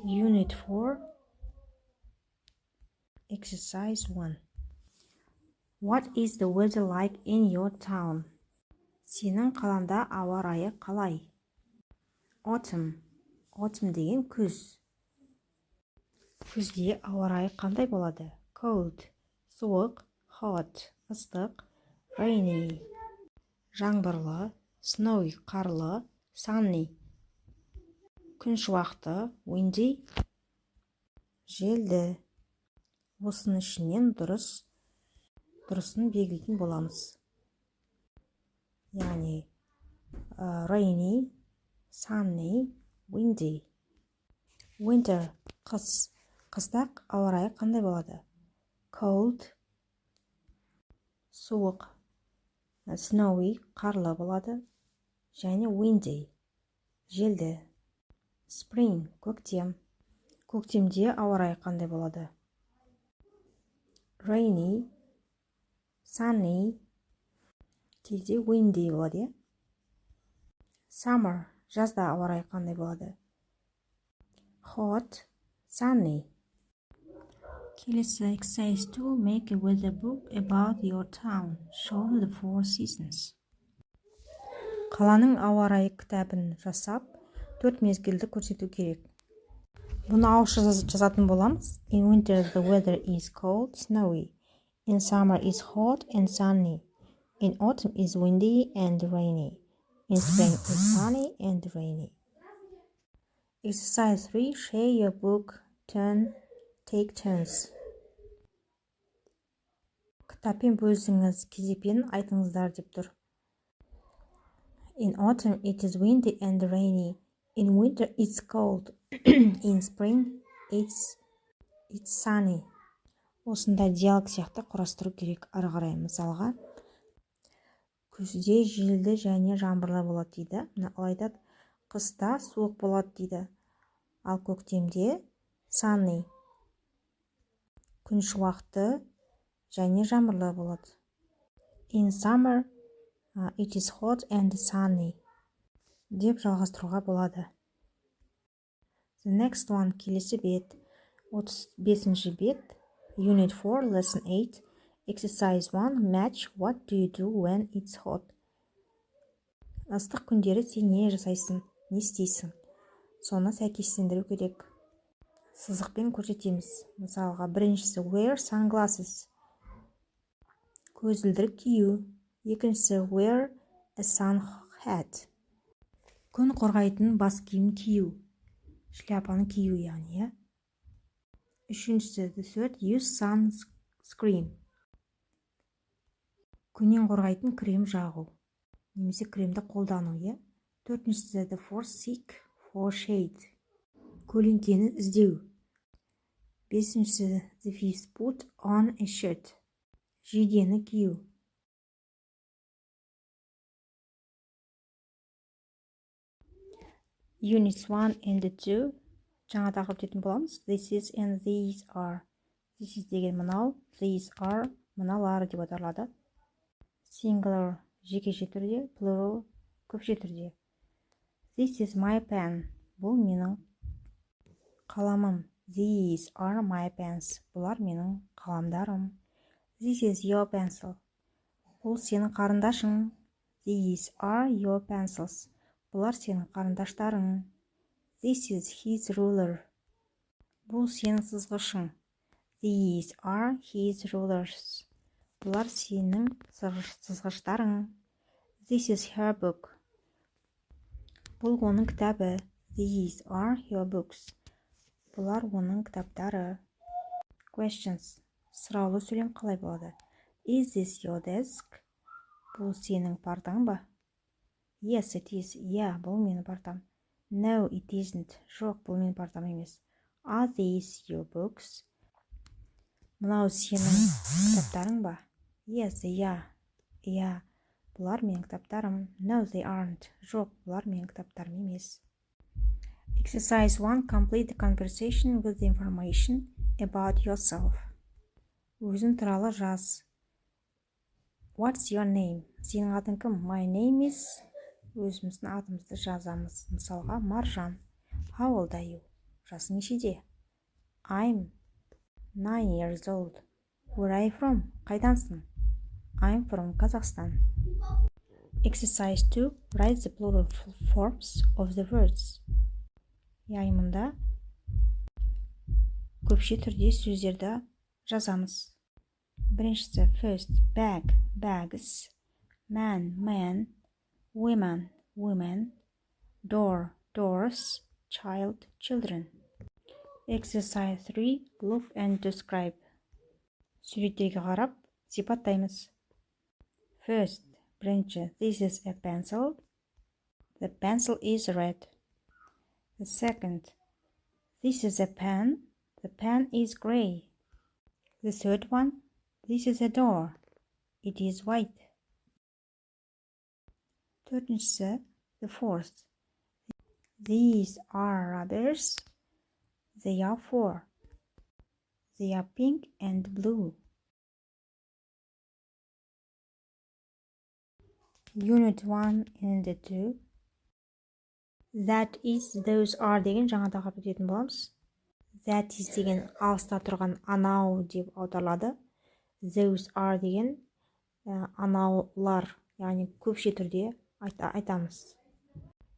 Unit 4 Exercise 1 What is the weather like in your town? Сенің қалаңда ауа райы қалай? Autumn. Autumn деген күз. Күзде ауа райы қандай болады? Cold. Суық. Hot. Ыстық. Rainy. Жаңбырлы. Snowy. Қарлы. Sunny. Күн шуақты. Windy. Желді. Осының ішінен дұрысын белгілейтін боламыз. Яғни rainy, sunny, windy. Winter, қыс. Қыста ауа райы қандай болады? Cold, суық. Snowy, қарлы болады. Және windy, желді. Spring, көктем. Көктемде ауа райы қандай болады? Rainy, sunny, кейде windy болады. Summer, жазда ауа райы қандай болады? Hot, sunny. Келесі exercise 2. Make a weather book about your town. Show the 4 seasons. Қаланың ауа райы кітабын жасап, 4 мезгілді көрсету керек. Бұны ауызша жазатын боламыз. In winter the weather is cold, snowy. In summer is hot and sunny. In autumn is windy and rainy. In spring is sunny and rainy. Exercise 3. Share your book. Take turns. Кітаппен бөлісіңіз, кезекпен айтыңыздар деп тұр. In autumn it is windy and rainy. In winter it's cold. In spring it's sunny. Осында диалог сияқты құрастыру керек. Ары қарай мысалға күзде желді және жаңбырлы болады дейді. Ал айтады, қыста суық болады дейді. Ал көктемде sunny, күн шуақты және жаңбырлы болады. In summer it is hot and sunny деп жалғастыруға болады. The next one, келесі бет, 35-ші бет, Unit 4, Lesson 8, Exercise 1, Match what do you do when it's hot. Ыстық күндері сен не жасайсың, не істейсің? Соны сәйкестендіру керек. Сызықпен көрсетеміз. Мысалға, біріншісі wear sunglasses. Көзілдірік кию. Екіншісі wear a sun hat. Күн қорғайтын бас киім кию. Шляпаны кию яғни. Үшіншісі, the third, use sunscreen. Күннен қорғайтын крем жағу. Немесе кремді қолдану. Төртіншісі, the fourth, seek for shade. Көлеңкені іздеу. Бесіншісі, the fifth, put on a shirt. Жейдені кию. Units 1 and 2. Жаңа тақырып дейтін боламыз. This is and these are. This is деген мынау. These are мыналар деп аталады. Singular жекеше түрде, plural көпше түрде. This is my pen. Бұл менің қаламым. These are my pens. Бұлар менің қаламдарым. This is your pencil. Бұл сенің қарындашың. These are your pencils. Бұлар сенің қарындаштарың. This is his ruler. Бұл сенің сызғышың. These are his rulers. Бұлар сенің сызғыштарың. This is her book. Бұл оның кітабы. These are your books. Бұлар оның кітаптары. Questions. Сұраулы сөйлем қалай болады? Is this your desk? Бұл сенің партаң ба? Yes, it is. Бұл менің партам. No, it isn't. Жоқ, бұл менің партам емес. Are these your books? Мынау сенің кітаптарың ба? Yes, they are. Бұлар менің кітаптарым. No, they aren't. Жоқ, бұлар менің кітаптарым емес. Exercise 1. Complete the conversation with the information About yourself. Өзің туралы жаз. What's your name? Сенің атың кім? My name is. Өзіміздің атымызды жазамыз. Мысалға, Маржан. How old are you? Жасың нешеде? I'm 9 years old. Where are you from? Қайдансың? I'm from Kazakhstan. Exercise 2. Write the plural forms of the words. Яғни мұнда көпше түрде сөздерді жазамыз. Біріншісі first, bag, bags, man, men, women, women, door, doors, child, children. Exercise 3. Look and describe. Суреттерге қарап, сипаттаймыз. First, бірінші, this is a pencil. The pencil is red. The second, this is a pen. The pen is gray. The third one, this is a door. It is white. Төртіншісі, the fourth. These are rubbers. They are 4. They are pink and blue. Unit 1 and 2. That is, those are деген жаңа тақырып өтетін боламыз. That is деген алыста тұрған анау деп аударылады. Those are деген анаулар, яғни көпше түрде айтамыз.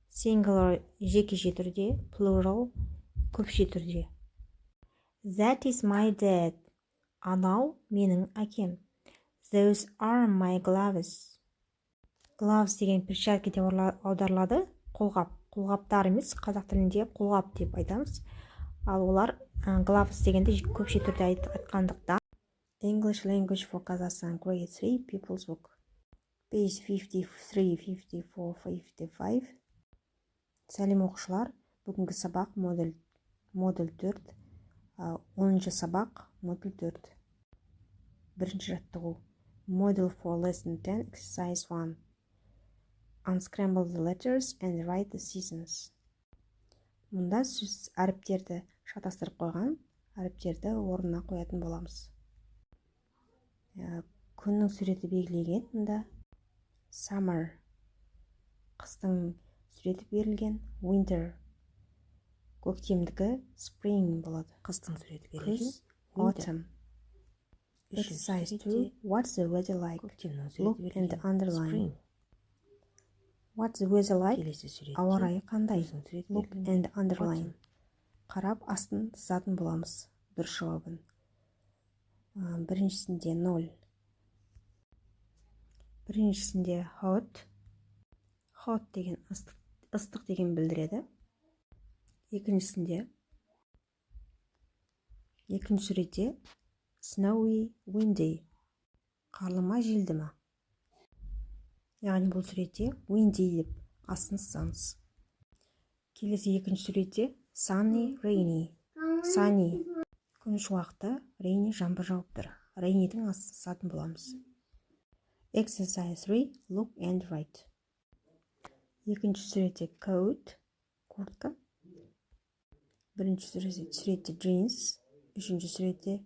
Singular жекеше түрде, plural көпше түрде. That is my dad. Анау менің әкем. Those are my gloves. Gloves деген перчатки деп аударылады. Қолғап. Қолғаптар емес, қазақ тілінде қолғап деп айтамыз. Ал олар gloves дегенде көпше түрде айтқандықтан. English Language for Kazakhstan Grade 3 People's Book. Page 53, 54, 55. Сәлем оқушылар. Бүгінгі сабақ модуль 4. 10-шы сабақ модуль 4. Бірінші жаттығу. Model for lesson 10, exercise 1. Unscramble the letters and write the seasons. Мұнда сөз әріптерді шатастырып қойған, әріптерді орнына қоятын боламыз. Күннің суреті белгіленген, мұнда summer, қыстың суреті берілген, winter, көктемдікі spring болады, қыстың суреті берілген, autumn. Exercise 2. What's the weather like? Look and underline. What's the weather like? Ауа райы қандай? Look and underline. Қарап астын сызатын боламыз. Дұрыс жауабын. Біріншісінде 0. Біріншісінде hot. Hot деген ыстық деген білдіреді. Екінші суретте snowy, windy. Қарлы ма, желді ма? Яғни бұл суретте windy деп астын сызамыз. Келесі екінші суретте sunny, rainy. Sunny күн шуақты, rainy жаңбыр жауып тұр. Rainyдің астын сызатын боламыз. Exercise 3. Look and write. Екінші суретте coat, куртка. Бірінші суретте jeans. Үшінші суретте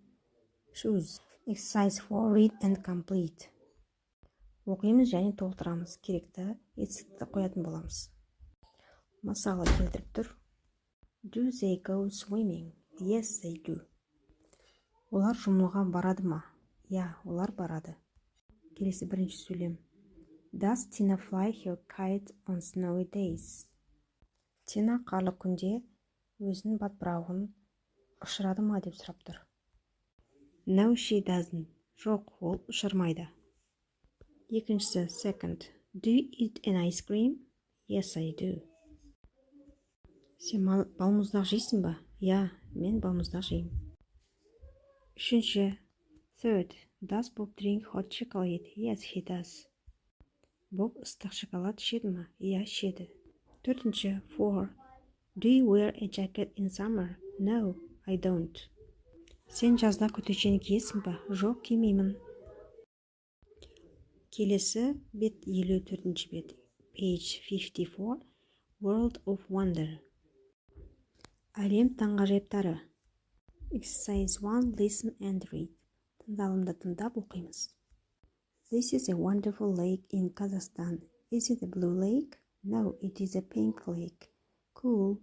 shoes. Exercise 4. Read and complete. Оқимыз және толтырамыз. Керекті етістікті қоятын боламыз. Мысалы келтіріп тұр. Do they go swimming? Yes, they do. Олар жұмылға барады ма? Я, олар барады. Келесі бірінші сөйлем. Does Tina fly her kite on snowy days? Тина қарлы күнде өзінің батпырауын ұшырады ма деп сұрап тұр. No, she doesn't. Жоқ, ол ұшырмайды. Екіншісі second. Do you eat an ice cream? Yes, I do. Сен балмұздақ жейсің ба? Я, мен балмұздақ жеймін. Үшінші third. Does Bob drink hot chocolate? Yes, he does. Боб ыстық шоколад ішеді ма? Я, ішеді. Төртінші four. Do you wear a jacket in summer? No, I don't. Сен жазда күртешені киесің ба? Жоқ, кимеймін. Келесі бет 54-ші бет. Page 54. World of Wonder. Әлем таңғажайыптары. Exercise 1. Listen and read. Тыңдалымды тыңдап оқимыз. This is a wonderful lake in Kazakhstan. Is it a blue lake? No, it is a pink lake. Cool.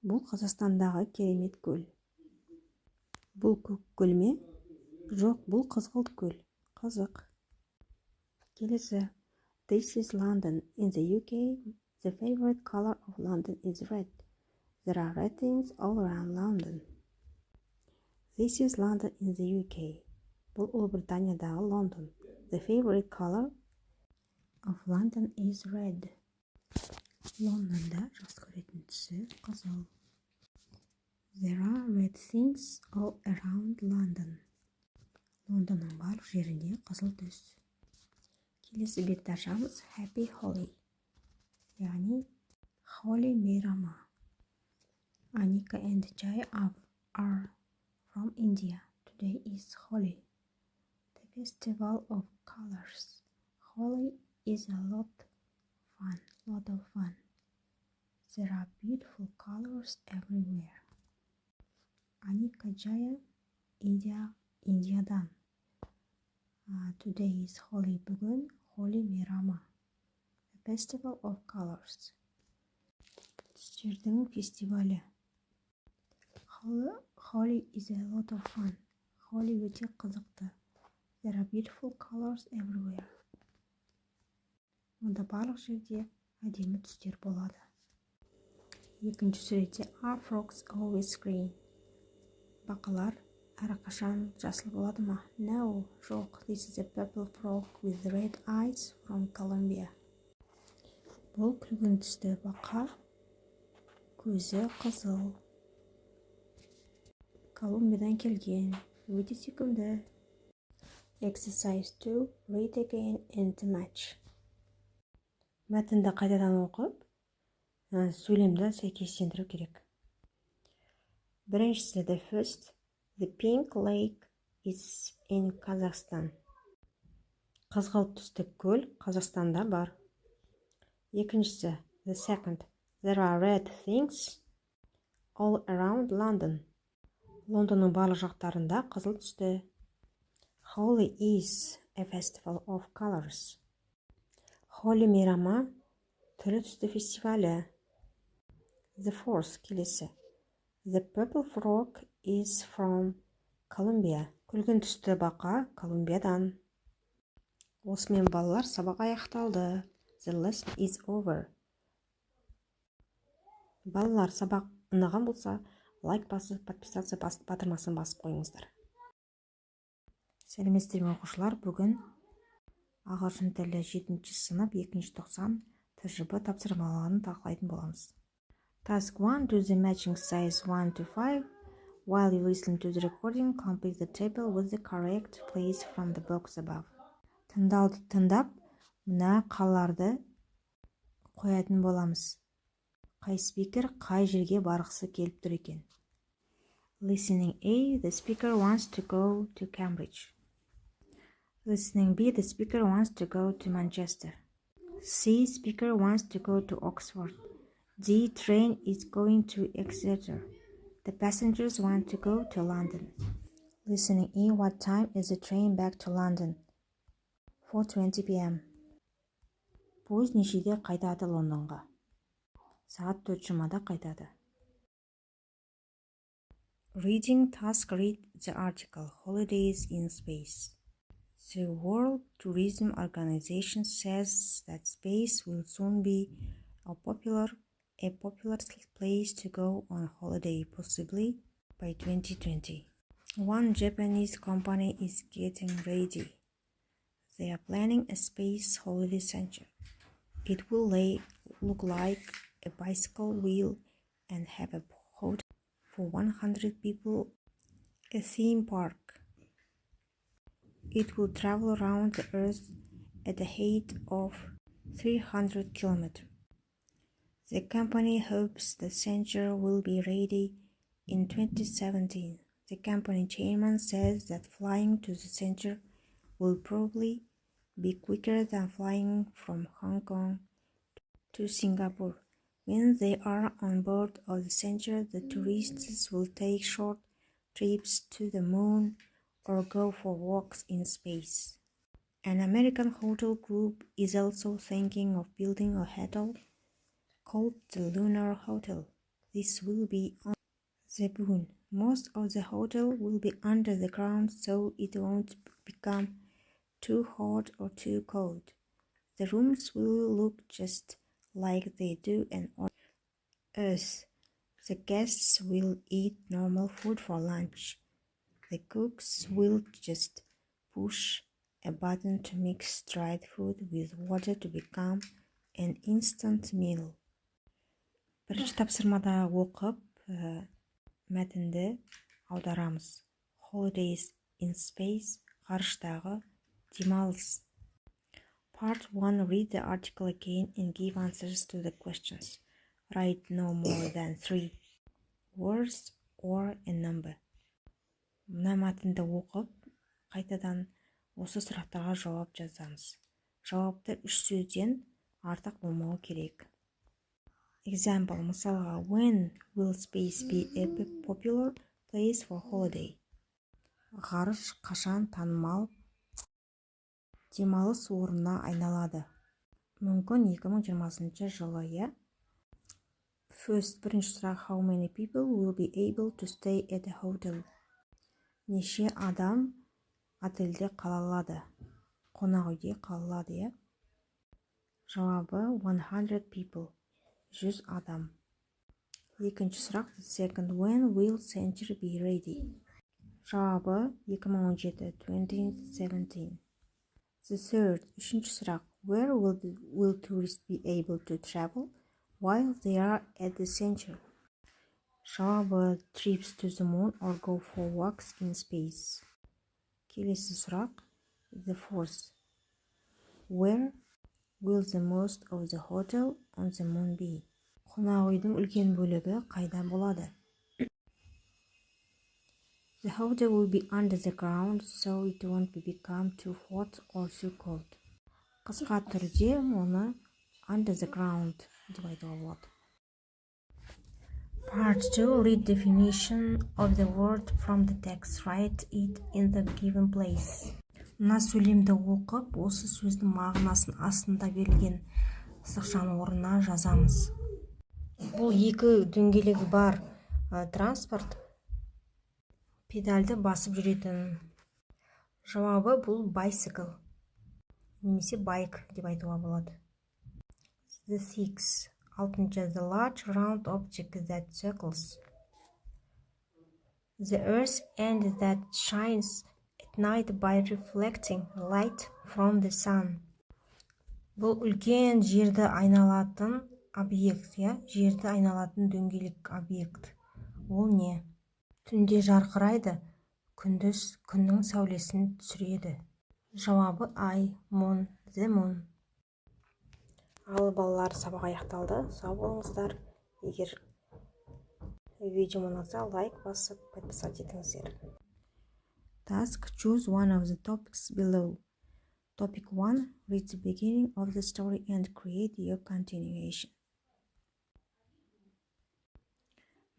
Бұл Қазақстандағы керемет көл. Бұл көк көл ме? Жоқ, бұл қызғылт көл. Қызық. Келесі. This is London. In the UK, the favorite color of London is red. There are red things all around London. This is London in the UK. Бұл Ұлыбританиядағы Лондон. The favorite color of London is red. Лондонда жақсы көретін түсі қызыл. There are red things all around London. Лондонның барлық жерінде қызыл түс. Келесі бетті ашамыз. Happy Holi. Яғни Holy мейрамы. Anika and Jai are from India. Today is Holi, the festival of colors. Holi is a lot of fun. There are beautiful colors everywhere. Anika Jaya, Indiadan. Today is Holi. Бүгін Holi мейрамы. The festival of colors. Түстердің фестивалі. Holi is a lot of fun. Holi өте қызықты. There are beautiful colors everywhere. Онда барлық жерде әдемі түстер болады. Екінші суретте Are frogs always green? Бақалар әрқашан жасыл болады ма? No, жоқ. This is a purple frog with red eyes from Colombia. Бұл күлгін түсті бақа, көзі қызыл. Колумбиядан келген, өте сүйкімді. Exercise 2. Read again and match. Мәтінді қайтадан оқып, сөйлемді сәйкестендіру керек. Біріншісі, the first, the pink lake is in Kazakhstan. Қызғылт түсті көл Қазақстанда бар. Екіншісі, the second, there are red things all around London. Лондонның барлық жақтарында қызыл түсті. Holi is a festival of colors. Holi мейрамы түрлі түсті фестивалі. The fourth, келесі. The purple frog is from Colombia. Күлгін түсті бақа Колумбиядан. Осымен балалар сабақ аяқталды. The lesson is over. Балалар сабақ ұнаған болса, лайк басып, подписаться батырмасын басып қойыңыздар. Сәлеметсіздер ме оқушылар, бүгін ағылшын тілі 7-ші сынып 2-ші тоқсан тжб тапсырмаларын талқылайтын боламыз. Task 1. Do the matching size 1 to 5. While you listen to the recording, complete the table with the correct place from the box above. Тыңдауды тыңдап, мына қалаларды қоятын боламыз. Қай спикер қай жерге барғысы келіп тұр екен. Listening A. The speaker wants to go to Cambridge. Listening B. The speaker wants to go to Manchester. C. Speaker wants to go to Oxford. D. Train is going to Exeter. The passengers want to go to London. Listening E. What time is the train back to London? 4:20 p.m. Пойыз нешеде қайтады Лондонға? Сағат 4:20-да қайтады. Reading task. Read the article Holidays in Space. The World Tourism Organization says that space will soon be a popular place to go on holiday, possibly by 2020. One Japanese company is getting ready. They are planning a space holiday center. It will look like a bicycle wheel and have a hotel for 100 people, a theme park. It will travel around the Earth at a height of 300 kilometers. The company hopes the center will be ready in 2017. The company chairman says that flying to the center will probably be quicker than flying from Hong Kong to Singapore. When they are on board of the center, the tourists will take short trips to the moon, or go for walks in space. An American hotel group is also thinking of building a hotel called the Lunar Hotel. This will be on the moon. Most of the hotel will be under the ground so it won't become too hot or too cold. The rooms will look just like they do on Earth. The guests will eat normal food for lunch. The cooks will just push a button to mix dried food with water to become an instant meal. Бірінші тапсырмада оқып, мәтінді аударамыз. Holidays in space, ғарыштағы демалыс. Part 1. Read the article again and give answers to the questions. Write no more than 3 words or a number. Мына мәтінді оқып, қайтадан осы сұрақтарға жауап жазамыз. Жауапты 3 сөзден артық болмауы керек. Example, мысалға, when will space be a popular place for holiday? Ғарыш қашан танымал демалыс орнына айналады? Мүмкін 2020 жылы, я? First, бірінші сұрақ, how many people will be able to stay at the hotel? Неше адам отельде қала алады? Қонақ үйде қала алады, я? Жауабы 100 people. 100 адам. Екінші сұрақ, second, when will century be ready? Жауабы 2017, 2017. The third, үшінші сұрақ, where will tourists be able to travel while they are at the century? Жауабы trips to the moon or go for walks in space. Келесі сұрақ, the fourth, where will the most of the hotel on the moon be? Қонақ үйдің үлкен бөлігі қайда болады? The hotel will be under the ground so it won't become too hot or too cold. Қысқа түрде оны under the ground деп айтуға болады. Part 2. Read definition of the word from the text. Write it in the given place. Мына сөйлемді оқып, осы сөздің мағынасын астында берілген сызықшаның орнына жазамыз. Бұл екі дөңгелегі бар транспорт педальді басып жүретін. Жауабы бұл bicycle немесе bike деп айтуға болады. The six. Алтыншы, the large round object that circles the earth and that shines at night by reflecting light from the sun. Бұл үлкен жерді айналатын объект, жерді айналатын дөңгелек объект. Ол не? Түнде жарқырайды, күндіз күннің сәулесін түсіреді. Жауабы ай, moon, the moon. Ал балалар, сабақ аяқталды. Сау болыңыздар. Егер видео ұнаса, лайк басып, подписать етіңіздер. Task, choose one of the topics below. Topic 1. Read the beginning of the story and create your continuation.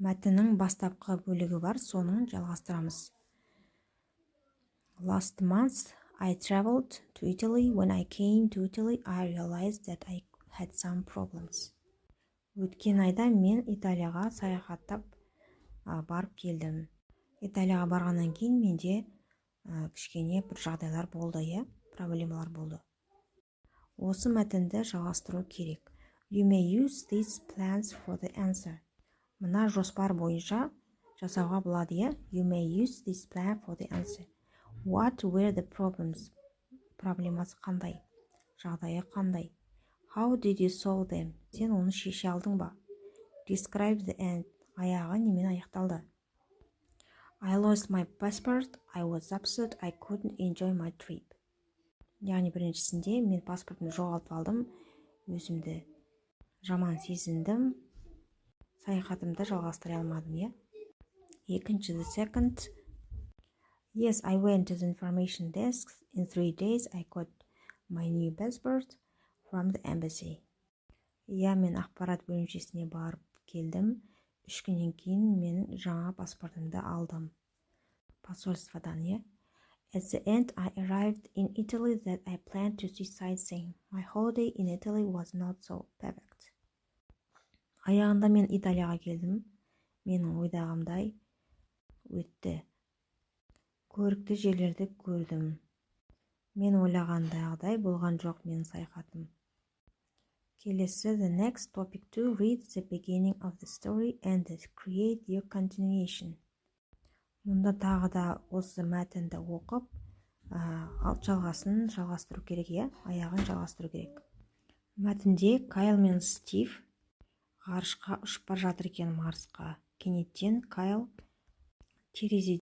Мәтіннің бастапқы бөлігі бар, соның жалғастырамыз. Last month, I traveled to Italy. When I came to Italy, I realized that I had some problems. Өткен айда мен Италияға саяхаттап барып келдім. Италияға барғаннан кейін менде кішкене бір жағдайлар болды, проблемалар болды. Осы мәтінді жалғастыру керек. You may use these plans for the answer. Мына жоспар бойынша жасауға болады, You may use this plan for the answer. What were the problems? Проблемасы қандай? Жағдайы қандай? How did you solve them? Сен оны шеше алдың ба? Describe the end. Аяғы немен аяқталды? I lost my passport. I was upset. I couldn't enjoy my trip. Яғни біріншісінде мен паспортымды жоғалтып алдым, өзімді жаман сезіндім, саяхатымды жалғастыра алмадым, Екінші, the second. Yes, I went to the information desk. In 3 days, I got my new passport from the embassy. Мен ақпарат бөлімшесіне барып келдім. 3 күннен кейін мен жаңа паспортымды алдым. посольстводан, иә. At the end, I arrived in Italy that I planned to see sightseeing. My holiday in Italy was not so perfect. Аяғында мен Италияға келдім. Менің ойдағымдай өтті. Көрікті жерлерді көрдім. Мен ойлағандағыдай болған жоқ менің саяхатым. Келесі, the next topic 2, read the beginning of the story and create your continuation. Мұнда тағы да осы мәтінді оқып, жалғасын жалғастыру керек, аяғын жалғастыру керек. Мәтінде Кайл мен Стив ғарышқа ұшып бара жатыр екен, Марсқа. Кенеттен Кайл терезеден